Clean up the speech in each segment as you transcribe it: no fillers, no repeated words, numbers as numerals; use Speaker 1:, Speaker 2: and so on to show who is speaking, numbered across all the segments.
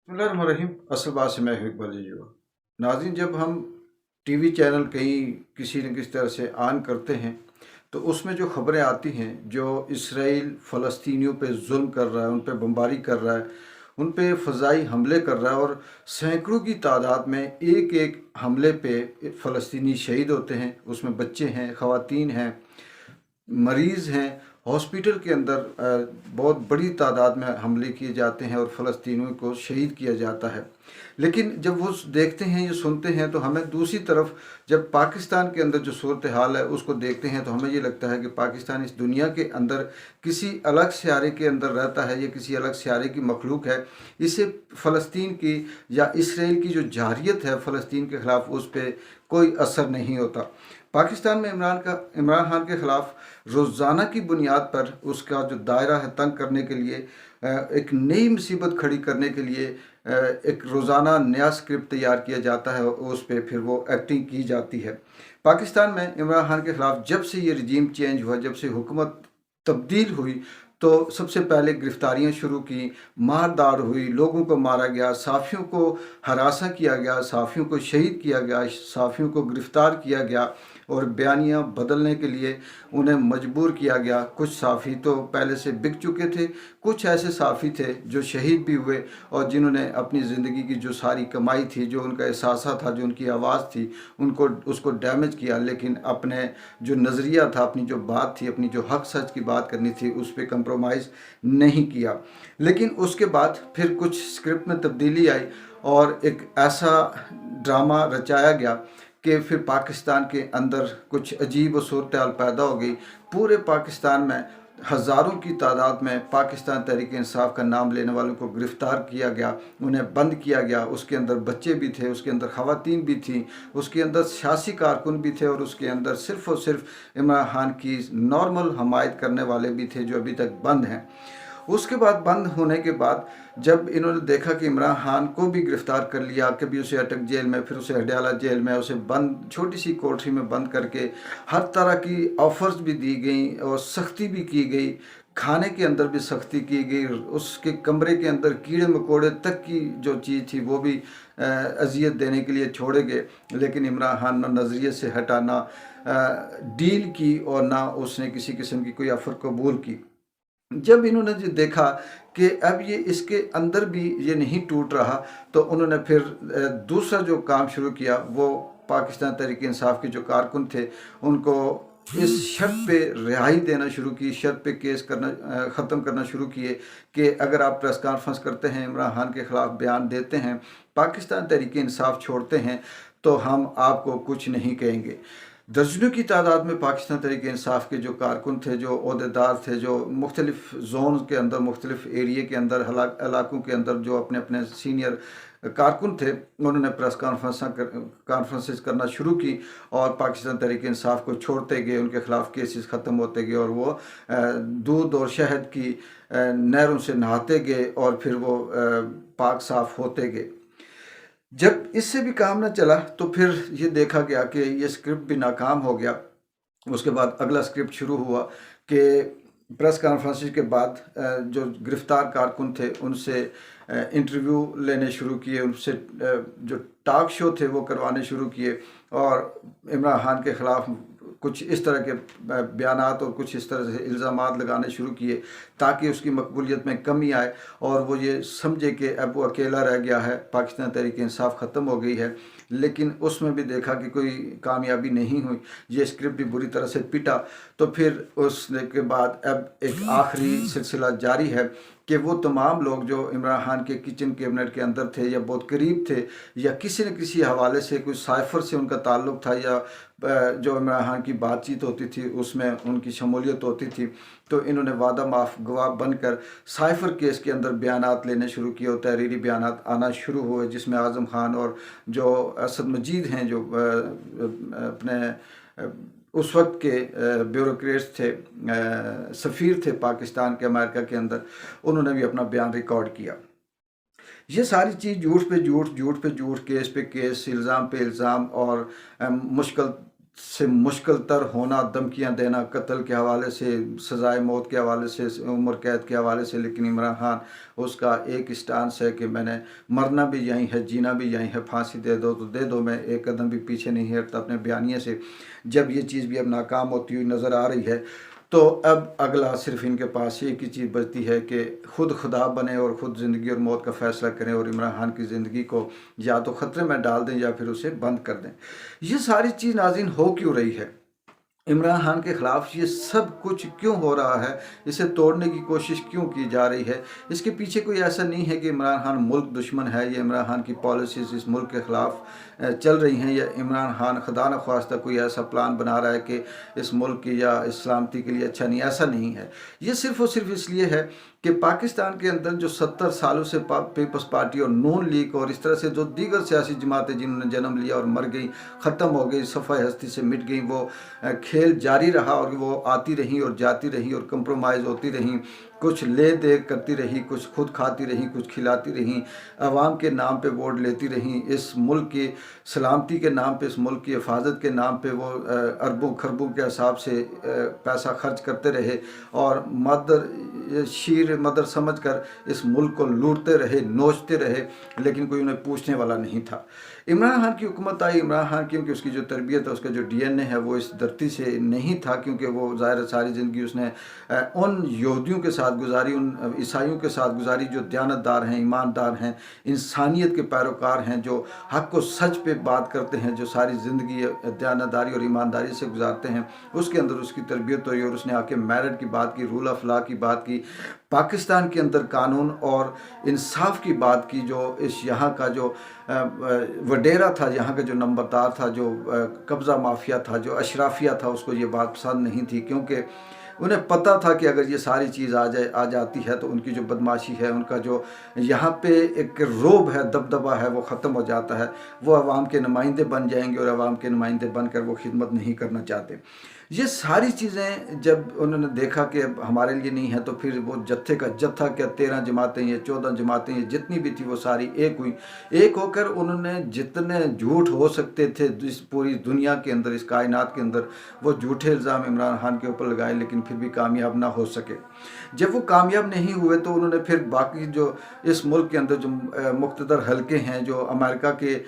Speaker 1: बिस्मिल्लाहिर्रहमानिर्रहीम। असल बात से मैं इकबाल जो नाज़रीन, जब हम टीवी चैनल कहीं किसी न किसी तरह से ऑन करते हैं तो उसमें जो ख़बरें आती हैं, जो इसराइल फ़लस्तीनियों पे जुल्म कर रहा है, उन पे बमबारी कर रहा है, उन पे फ़ज़ाई हमले कर रहा है और सैकड़ों की तादाद में एक एक हमले पे फ़लस्तीनी शहीद होते हैं। उसमें बच्चे हैं, ख़वातीन हैं, मरीज़ हैं। हॉस्पिटल के अंदर बहुत बड़ी तादाद में हमले किए जाते हैं और फ़लस्तीनियों को शहीद किया जाता है। लेकिन जब वो देखते हैं, ये सुनते हैं, तो हमें दूसरी तरफ जब पाकिस्तान के अंदर जो सूरत हाल है उसको देखते हैं तो हमें ये लगता है कि पाकिस्तान इस दुनिया के अंदर किसी अलग सियारे के अंदर रहता है, या किसी अलग सियारे की मखलूक है। इसे फ़लस्तीन की या इसराइल की जो जारियत है फ़लस्तीन के ख़िलाफ़, उस पर कोई असर नहीं होता। पाकिस्तान में इमरान खान के ख़िलाफ़ रोज़ाना की बुनियाद पर उसका जो दायरा है तंग करने के लिए, एक नई मुसीबत खड़ी करने के लिए एक रोज़ाना नया स्क्रिप्ट तैयार किया जाता है और उस पर फिर वो एक्टिंग की जाती है। पाकिस्तान में इमरान खान के ख़िलाफ़ जब से ये रजीम चेंज हुआ, जब से हुकूमत तब्दील हुई, तो सबसे पहले गिरफ्तारियां शुरू की, मारदार हुई, लोगों को मारा गया, सहाफ़ियों को हरासा किया गया, सहाफ़ियों को शहीद किया गया, सहाफ़ियों को गिरफ़्तार किया गया और बयानियाँ बदलने के लिए उन्हें मजबूर किया गया। कुछ सहाफ़ी तो पहले से बिक चुके थे, कुछ ऐसे सहाफ़ी थे जो शहीद भी हुए और जिन्होंने अपनी ज़िंदगी की जो सारी कमाई थी, जो उनका एहसासा था, जो उनकी आवाज़ थी, उनको उसको डैमेज किया। लेकिन अपने जो नज़रिया था, अपनी जो बात थी, अपनी जो हक सच की बात करनी थी, उस पर कंप्रोमाइज़ नहीं किया। लेकिन उसके बाद फिर कुछ स्क्रिप्ट में तब्दीली आई और एक ऐसा ड्रामा रचाया गया कि फिर पाकिस्तान के अंदर कुछ अजीब सूरत हाल पैदा हो गई। पूरे पाकिस्तान में हज़ारों की तादाद में पाकिस्तान तहरीक इंसाफ का नाम लेने वालों को गिरफ़्तार किया गया, उन्हें बंद किया गया। उसके अंदर बच्चे भी थे, उसके अंदर ख़वातीन भी थीं, उसके अंदर सियासी कारकुन भी थे और उसके अंदर सिर्फ़ और सिर्फ इमरान खान की नॉर्मल हमायत करने वाले भी थे, जो अभी तक बंद हैं। उसके बाद बंद होने के बाद जब इन्होंने देखा कि इमरान खान को भी गिरफ़्तार कर लिया, कभी उसे अटक जेल में, फिर उसे हडियाला जेल में, उसे बंद छोटी सी कोठरी में बंद करके हर तरह की ऑफ़र्स भी दी गई और सख्ती भी की गई, खाने के अंदर भी सख्ती की गई, उसके कमरे के अंदर कीड़े मकोड़े तक की जो चीज़ थी वो भी अजियत देने के लिए छोड़े गए। लेकिन इमरान खान ना नज़रिए से हटा, ना डील की और ना उसने किसी किस्म की कोई ऑफ़र कबूल की। जब इन्होंने जो देखा कि अब ये इसके अंदर भी ये नहीं टूट रहा, तो उन्होंने फिर दूसरा जो काम शुरू किया, वो पाकिस्तान तहरीक इंसाफ के जो कारकुन थे उनको इस शर्त पे रिहाई देना शुरू की, शर्त पे केस करना ख़त्म करना शुरू किए कि अगर आप प्रेस कॉन्फ्रेंस करते हैं, इमरान खान के ख़िलाफ़ बयान देते हैं, पाकिस्तान तहरीक इंसाफ छोड़ते हैं, तो हम आपको कुछ नहीं कहेंगे। दर्जनों की तादाद में पाकिस्तान तहरीक इंसाफ के जो कारकुन थे, जो ओहदेदार थे, जो मुख्तलिफ़ जोन के अंदर, मुख्तलिफ़ एरिए के अंदर, इलाकों के अंदर जो अपने अपने सीनियर कारकुन थे, उन्होंने प्रेस कॉन्फ्रेंसेस करना शुरू की और पाकिस्तान तहरीक इंसाफ को छोड़ते गए, उनके ख़िलाफ़ केसेस ख़त्म होते गए और वो दूध और शहद की नहरों से नहाते गए और फिर वो पाक साफ़ होते गए। जब इससे भी काम न चला तो फिर ये देखा गया कि ये स्क्रिप्ट भी नाकाम हो गया। उसके बाद अगला स्क्रिप्ट शुरू हुआ कि प्रेस कॉन्फ्रेंस के बाद जो गिरफ़्तार कारकुन थे उनसे इंटरव्यू लेने शुरू किए, उनसे जो टॉक शो थे वो करवाने शुरू किए और इमरान खान के ख़िलाफ़ कुछ इस तरह के बयानात और कुछ इस तरह से इल्ज़ामात लगाने शुरू किए ताकि उसकी मकबूलियत में कमी आए और वो ये समझे कि अब वो अकेला रह गया है, पाकिस्तान तहरीक इंसाफ ख़त्म हो गई है। लेकिन उसमें भी देखा कि कोई कामयाबी नहीं हुई, ये स्क्रिप्ट भी बुरी तरह से पिटा। तो फिर उसके के बाद अब एक आखिरी सिलसिला जारी है कि वो तमाम लोग जो इमरान खान के किचन कैबिनेट के अंदर थे या बहुत करीब थे या किसी न किसी हवाले से कोई साइफ़र से उनका ताल्लुक़ था या जो इमरान खान की बातचीत होती थी उसमें उनकी शमूलियत होती थी, तो इन्होंने वादा माफ़ गवाह बनकर साइफ़र केस के अंदर बयानात लेने शुरू किए और तहरीरी बयानात आना शुरू हुए, जिसमें आज़म खान और जो असद मजीद हैं, जो अपने उस वक्त के ब्यूरोक्रेट्स थे, सफ़ीर थे पाकिस्तान के अमेरिका के अंदर, उन्होंने भी अपना बयान रिकॉर्ड किया। ये सारी चीज़ झूठ पे झूठ, झूठ पे झूठ, केस पे केस, इल्ज़ाम पे इल्ज़ाम और मुश्किल से मुश्किल तर होना, धमकियाँ देना, कत्ल के हवाले से, सज़ाए मौत के हवाले से, उम्र कैद के हवाले से, लेकिन इमरान खान उसका एक स्टांस है कि मैंने मरना भी यहीं है, जीना भी यहीं है, फांसी दे दो तो दे दो, मैं एक कदम भी पीछे नहीं हटता अपने बयानिए से। जब ये चीज़ भी अब नाकाम होती हुई नज़र आ रही है, तो अब अगला सिर्फ इनके पास एक ही चीज़ बचती है कि खुद खुदा बने और ख़ुद ज़िंदगी और मौत का फ़ैसला करें और इमरान खान की ज़िंदगी को या तो ख़तरे में डाल दें या फिर उसे बंद कर दें। ये सारी चीज़ नाज़रीन हो क्यों रही है? इमरान खान के ख़िलाफ़ ये सब कुछ क्यों हो रहा है? इसे तोड़ने की कोशिश क्यों की जा रही है? इसके पीछे कोई ऐसा नहीं है कि इमरान खान मुल्क दुश्मन है या इमरान खान की पॉलिसीज़ इस मुल्क के ख़िलाफ़ चल रही हैं, या इमरान खान खुदा न ख्वास्ता कोई ऐसा प्लान बना रहा है कि इस मुल्क की या इस सलामती के लिए अच्छा नहीं, ऐसा नहीं है। ये सिर्फ़ और सिर्फ इसलिए है कि पाकिस्तान के अंदर जो 70 सालों से पीपल्स पार्टी और नून लीग और इस तरह से जो दीगर सियासी जमातें जिन्होंने जन्म लिया और मर गई, ख़त्म हो गई, सफ़ाए हस्ती से मिट गई, वो खेल जारी रहा और वो आती रहीं और जाती रहीं और कंप्रोमाइज़ होती रहीं, कुछ ले दे करती रही, कुछ खुद खाती रही, कुछ खिलाती रहीं, अवाम के नाम पे वोट लेती रहीं, इस मुल्क की सलामती के नाम पे, इस मुल्क की हिफाजत के नाम पे वो अरबों खरबों के हिसाब से पैसा खर्च करते रहे और मदर समझ कर इस मुल्क को लूटते रहे, नोचते रहे, लेकिन कोई उन्हें पूछने वाला नहीं था। इमरान खान की हुकूमत आई, इमरान खान क्योंकि उसकी जो तरबियत है, उसका जो डीएनए है वो इस धरती से नहीं था, क्योंकि वो ज़ाहिर सारी ज़िंदगी उसने उन यहूदियों के साथ गुजारी, उन ईसाइयों के साथ गुजारी जो दयानतदार हैं, ईमानदार हैं, इंसानियत के पैरोकार हैं, जो हक़ व सच पे बात करते हैं, जो सारी ज़िंदगी दयानतदारी और ईमानदारी से गुजारते हैं। उसके अंदर उसकी तरबियत हुई और उसने आके मेरिट की बात की, रूल ऑफ लॉ की बात की, पाकिस्तान के अंदर कानून और इंसाफ की बात की, जो इस यहाँ का जो वडेरा था, यहाँ का जो नंबरदार था, जो कब्ज़ा माफिया था, जो अशराफिया था, उसको ये बात पसंद नहीं थी, क्योंकि उन्हें पता था कि अगर ये सारी चीज़ आ जाती है तो उनकी जो बदमाशी है, उनका जो यहाँ पे एक रोब है, दबदबा है, वो ख़त्म हो जाता है। वो अवाम के नुमाइंदे बन जाएंगे और अवाम के नुमाइंदे बनकर वो खिदमत नहीं करना चाहते। ये सारी चीज़ें जब उन्होंने देखा कि अब हमारे लिए नहीं है, तो फिर वो जत्थे का जत्था, क्या 13 जमातें या 14 जमातें, ये जितनी भी थी वो सारी एक हुई। एक होकर उन्होंने जितने झूठ हो सकते थे इस पूरी दुनिया के अंदर, इस कायनात के अंदर, वो झूठे इल्ज़ाम इमरान खान के ऊपर लगाए, लेकिन फिर भी कामयाब ना हो सके। जब वो कामयाब नहीं हुए तो उन्होंने फिर बाकी जो इस मुल्क के अंदर जो मुक़्तदर हलके हैं, जो अमेरिका के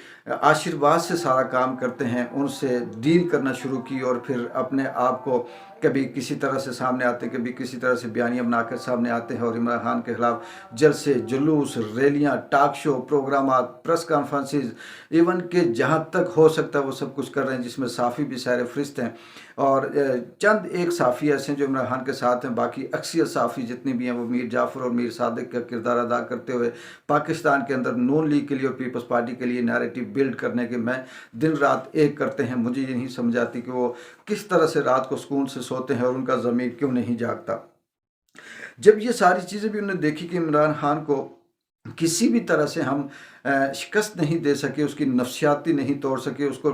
Speaker 1: आशीर्वाद से सारा काम करते हैं, उनसे डील करना शुरू की और फिर अपने आप को कभी किसी तरह से सामने आते हैं, कभी किसी तरह से बयानियाँ बनाकर सामने आते हैं और इमरान खान के ख़िलाफ़ जलसे, जुलूस, रैलियाँ, टॉक शो, प्रोग्रामात, प्रेस कॉन्फ्रेंसेस, इवन के जहाँ तक हो सकता है वो सब कुछ कर रहे हैं, जिसमें साफ़ी भी सैर फरिस्त हैं और चंद एक साफ़ी ऐसे हैं जो इमरान खान के साथ हैं। बाकी अक्सर साफ़ी जितनी भी हैं वो मीर जाफ़र और मीर सादिक का किरदार अदा करते हुए पाकिस्तान के अंदर नून लीग के लिए और पीपल्स पार्टी के लिए नैरेटिव बिल्ड करने के में दिन रात एक करते हैं। मुझे ये नहीं समझ आती कि वो किस तरह से रात को सुकून से सोते हैं और उनका ज़मीर क्यों नहीं जागता। जब ये सारी चीज़ें भी उन्होंने देखी कि इमरान खान को किसी भी तरह से हम शिकस्त नहीं दे सके, उसकी नफ्सियाती नहीं तोड़ सके, उसको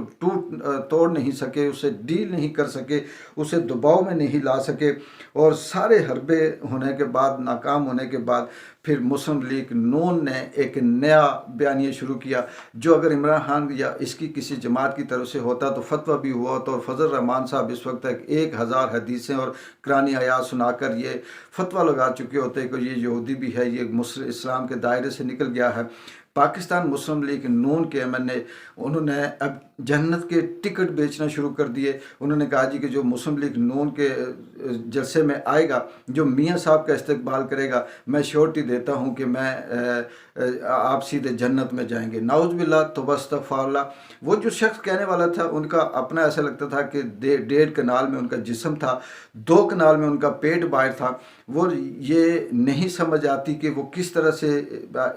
Speaker 1: तोड़ नहीं सके, उससे डील नहीं कर सके, उसे दबाव में नहीं ला सके, और सारे हरबे होने के बाद, नाकाम होने के बाद, फिर मुस्लिम लीग नून ने एक नया बयानिया शुरू किया, जो अगर इमरान खान या इसकी किसी जमात की तरफ से होता तो फतवा भी हुआ होता, और फजल रहमान साहब इस वक्त तक 1000 हदीसें और कुरानी आयात सुनाकर ये फतवा लगा चुके होते कि ये यहूदी भी है, ये इस्लाम के दायरे से निकल गया है। पाकिस्तान मुस्लिम लीग नून के एमएनए उन्होंने अब जन्नत के टिकट बेचना शुरू कर दिए। उन्होंने कहा जी कि जो मुस्लिम लीग नून के जलसे में आएगा, जो मियाँ साहब का इस्तकबाल करेगा, मैं श्योरिटी देता हूँ कि आप सीधे जन्नत में जाएंगे। नाउज़ बिल्लाह तौबा अस्तगफिरुल्लाह। वो जो शख्स कहने वाला था, उनका अपना ऐसा लगता था कि 1.5 कनाल में उनका जिस्म था, 2 कनाल में उनका पेट बाहर था। वो ये नहीं समझ आती कि वो किस तरह से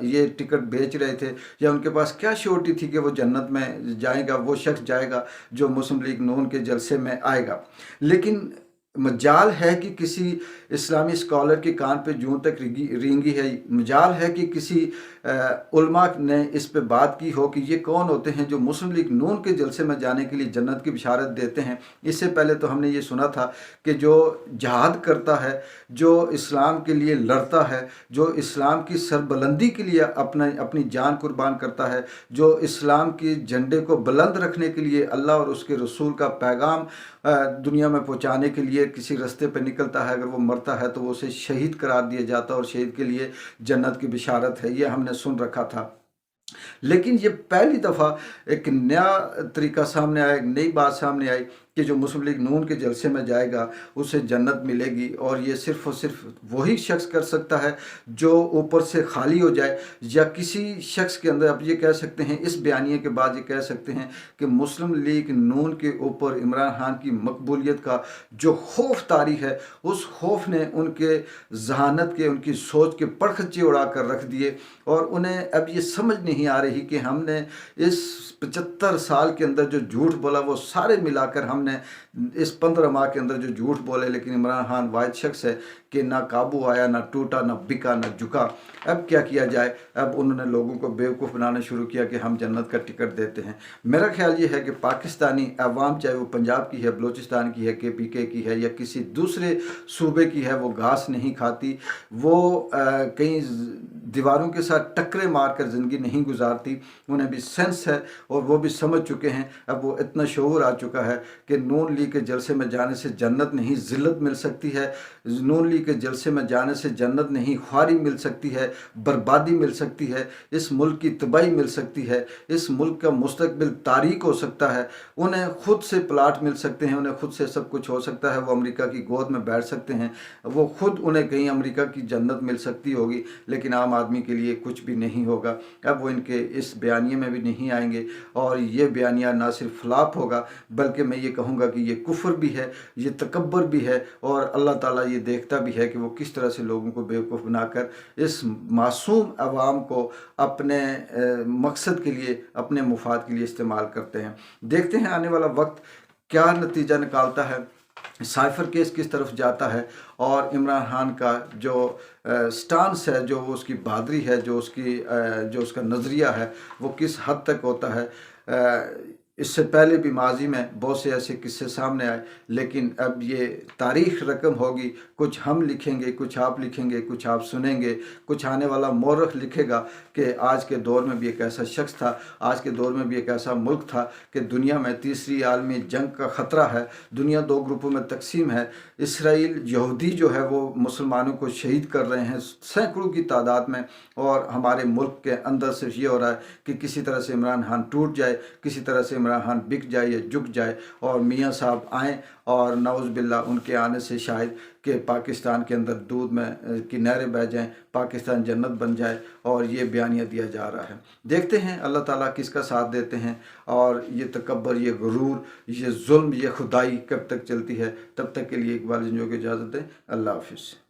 Speaker 1: ये टिकट बेच रहे थे, या उनके पास क्या श्योरिटी थी कि वो जन्नत में जाएगा, वो शख्स जाएगा जो मुस्लिम लीग नून के जलसे में आएगा। लेकिन मजाल है कि किसी इस्लामी स्कॉलर के कान पे जूं तक रेंगी है, मजाल है कि किसी उलमा ने इस पे बात की हो कि ये कौन होते हैं जो मुस्लिम लीग नून के जलसे में जाने के लिए जन्नत की बिशारत देते हैं। इससे पहले तो हमने ये सुना था कि जो जहाद करता है, जो इस्लाम के लिए लड़ता है, जो इस्लाम की सरबलंदी के लिए अपनी जान कुर्बान करता है, जो इस्लाम की झंडे को बुलंद रखने के लिए अल्लाह और उसके रसूल का पैगाम दुनिया में पहुंचाने के लिए किसी रास्ते पर निकलता है, अगर वो मरता है तो वो उसे शहीद करार दिया जाता है और शहीद के लिए जन्नत की बिशारत है। ये हमने सुन रखा था। लेकिन ये पहली दफ़ा एक नया तरीका सामने आया, एक नई बात सामने आई कि जो मुस्लिम लीग नून के जलसे में जाएगा उसे जन्नत मिलेगी, और ये सिर्फ़ और सिर्फ वही शख्स कर सकता है जो ऊपर से खाली हो जाए, या किसी शख्स के अंदर, अब ये कह सकते हैं इस बयानिए के बाद ये कह सकते हैं कि मुस्लिम लीग नून के ऊपर इमरान खान की मकबूलियत का जो खौफ तारी है, उस खौफ ने उनके जहानत के, उनकी सोच के परखच्चे उड़ा कर रख दिए, और उन्हें अब ये समझ नहीं आ रही कि हमने इस 75 साल के अंदर जो झूठ बोला वो सारे मिलाकर हमने इस 15 माह के अंदर जो झूठ बोले, लेकिन इमरान खान वाहिद शख्स है कि ना काबू आया, ना टूटा, ना बिका, ना झुका। अब क्या किया जाए? अब उन्होंने लोगों को बेवकूफ़ बनाना शुरू किया कि हम जन्नत का टिकट देते हैं। मेरा ख्याल ये है कि पाकिस्तानी अवाम, चाहे वो पंजाब की है, बलूचिस्तान की है, KPK की है, या किसी दूसरे सूबे की है, वो घास नहीं खाती, वो कहीं दीवारों के साथ टक्करे मार कर ज़िंदगी नहीं गुजारती। उन्हें भी सेंस है और वो भी समझ चुके हैं, अब वो इतना शऊर आ चुका है कि नून लीग के जलसे में जाने से जन्नत नहीं ज़िल्लत मिल सकती है, नून लीग के जलसे में जाने से जन्नत नहीं ख्वारी मिल सकती है, बर्बादी मिल सकती है, इस मुल्क की तबाही मिल सकती है, इस मुल्क का मुस्तकबिल तारीक हो सकता है, उन्हें खुद से प्लाट मिल सकते हैं, उन्हें खुद से सब कुछ हो सकता है, वो अमेरिका की गोद में बैठ सकते हैं, वो खुद उन्हें कहीं अमेरिका की जन्नत मिल सकती होगी, लेकिन आम आदमी के लिए कुछ भी नहीं होगा। अब वो इनके इस बयानिए में भी नहीं आएंगे, और ये बयानिया ना सिर्फ फ्लॉप होगा बल्कि मैं ये कहूँगा कि ये कुफ्र भी है, ये तकब्बर भी है, और अल्लाह ताला ये देखता भी है कि वो किस तरह से लोगों को बेवकूफ़ बनाकर इस मासूम अवाम को अपने मकसद के लिए, अपने मुफाद के लिए इस्तेमाल करते हैं। देखते हैं आने वाला वक्त क्या नतीजा निकालता है, साइफर केस किस तरफ जाता है, और इमरान खान का जो स्टांस है, जो उसकी बहादुरी है, जो उसका नज़रिया है, वो किस हद तक होता है। इससे पहले भी माजी में बहुत से ऐसे किस्से सामने आए, लेकिन अब ये तारीख़ रकम होगी, कुछ हम लिखेंगे, कुछ आप लिखेंगे, कुछ आप सुनेंगे, कुछ आने वाला मौरख लिखेगा कि आज के दौर में भी एक ऐसा शख्स था, आज के दौर में भी एक ऐसा मुल्क था कि दुनिया में तीसरी आलमी जंग का ख़तरा है, दुनिया 2 ग्रुपों में तकसीम है, इसराइल यहूदी जो है वो मुसलमानों को शहीद कर रहे हैं सैकड़ों की तादाद में, और हमारे मुल्क के अंदर सिर्फ ये हो रहा है कि किसी तरह से इमरान खान टूट जाए, किसी तरह से इमरान खान बिक जाए या झुक जाए, और मियाँ साहब आएँ, और नऊज़ बिल्ला उनके आने से शायद कि पाकिस्तान के अंदर दूध में की नहरें बह जाएं, पाकिस्तान जन्नत बन जाए, और ये बयानिया दिया जा रहा है। देखते हैं अल्लाह ताला किसका साथ देते हैं, और ये तकब्बर, ये गुरूर, ये जुल्म, ये खुदाई कब तक चलती है। तब तक के लिए इकबाल जंजो की इजाज़त दें। अल्लाह हाफिज़।